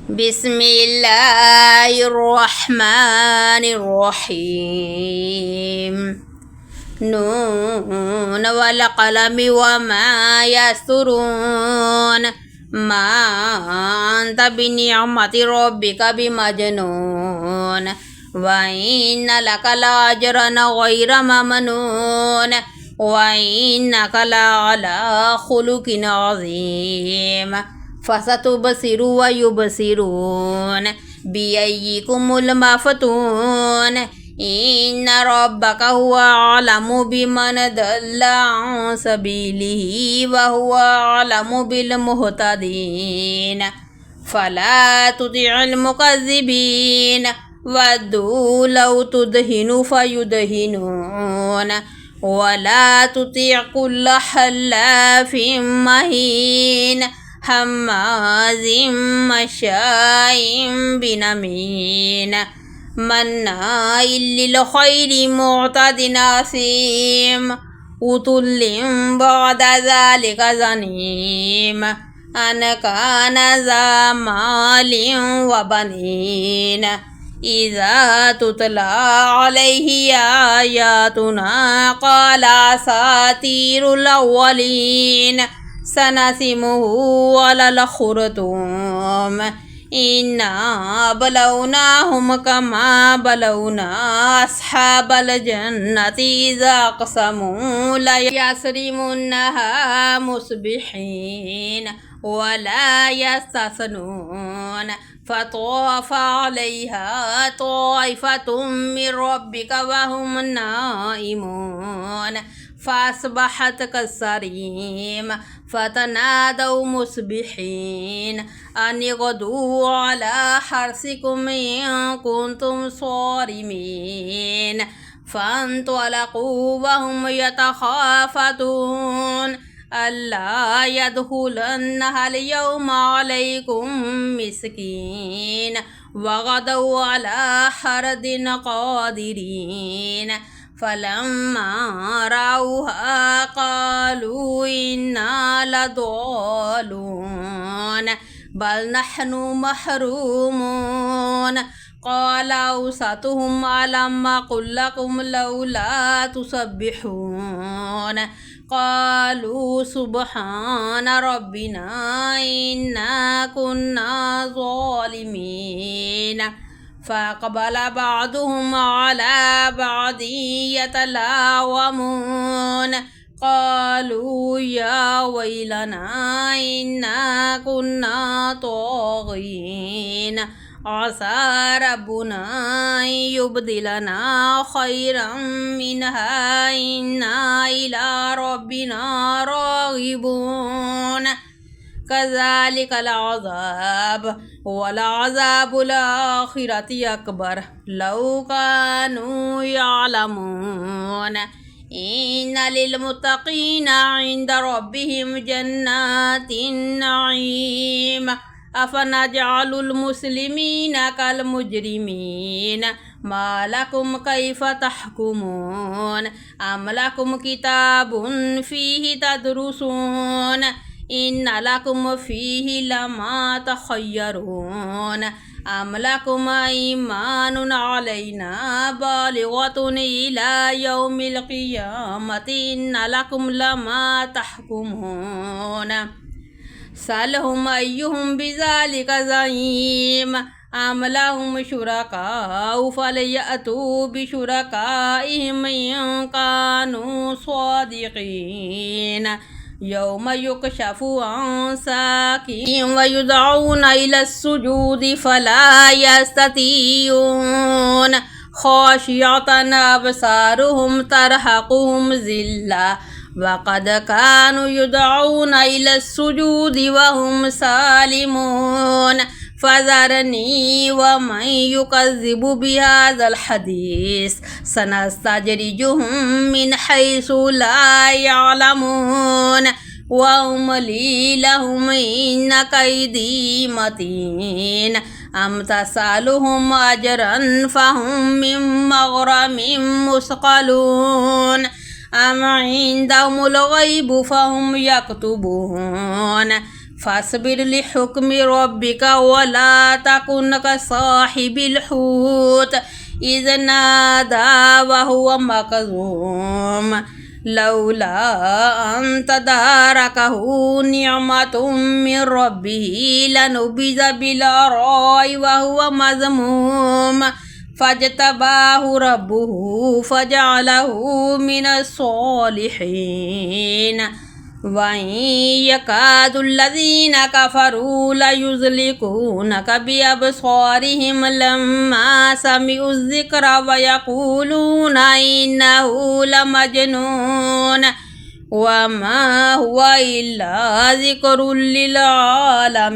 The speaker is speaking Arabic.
بسم الله الرحمن الرحيم نون والقلم وما يسطرون ما أنت بنعمة ربك بمجنون وإن لك لأجرا غير ممنون وإنك لعلى خلق عظيم فستبصر ويبصرون بأيكم المفتون إن ربك هو أعلم بمن ضل عن سبيله وهو أعلم بالمهتدين فلا تطع المكذبين ودوا لو تدهن فيدهنون ولا تطع كل حلاف مهين هماز مشاء بنميم مناع للخير معتد أثيم عتل بعد ذلك زنيم أن كان ذا مال وبنين إذا تتلى عليه آياتنا قال أساطير الأولين سنسمه على الخرطوم إنا بلوناهم كما بلونا أصحاب الجنة إذا أقسموا ليصرمنها مصبحين ولا يستثنون فطاف عليها طائفة من ربك وهم نائمون فأصبحت كالصريم فتنادوا مصبحين أن اغدوا على حرثكم إن كنتم صارمين فانطلقوا وهم يتخافتون ألا يدخلنها اليوم عليكم مسكين وغدوا على حرد قادرين فلما رأوها قالوا إنا لضالون بل نحن محرومون قال أوسطهم ألم أقل لكم لولا تسبحون قالوا سبحان ربنا إنا كنا ظالمين فأقبل بعضهم على بعض يتلاومون قالوا يا ويلنا إنا كنا طاغين عسى ربنا أن يبدلنا خيرا منها إنا إلى ربنا راغبون كذلك العذاب ولعذاب الآخرة أكبر لو كانوا يعلمون إن للمتقين عند ربهم جنات النعيم أفنجعل المسلمين كالمجرمين ما لكم كيف تحكمون أم لكم كتاب فيه تدرسون إن لكم فيه لما تخيرون أم لكم أيمان علينا بالغة إلى يوم القيامة إن لكم لما تحكمون سألهم أيهم بذلك زعيم أم لهم شركاء فليأتوا بشركائهم إن كانوا صادقين يوم يكشف عن ساق ويدعون إلى السجود فلا يستطيعون خاشعة أبصارهم ترهقهم ذلة وقد كانوا يدعون إلى السجود وهم سالمون فذرني ومن يكذب بهذا الحديث سنستدرجهم من حيث لا يعلمون وأملي لهم إن كيدي متين أم تسألهم أجرا فهم من مغرم مثقلون أم عندهم الغيب فهم يكتبون فاصبر لحكم ربك ولا تكن كصاحب الحوت إذ نادى وهو مكظوم لولا أن تداركه نعمة من ربه لنبذ بالعراء وهو مذموم فاجتباه ربه فجعله من الصالحين وإن يكاد الذين كفروا ليزلقونك بأبصارهم لما سمعوا الذكر ويقولون إنه لمجنون وما هو إلا ذكر للعالمين.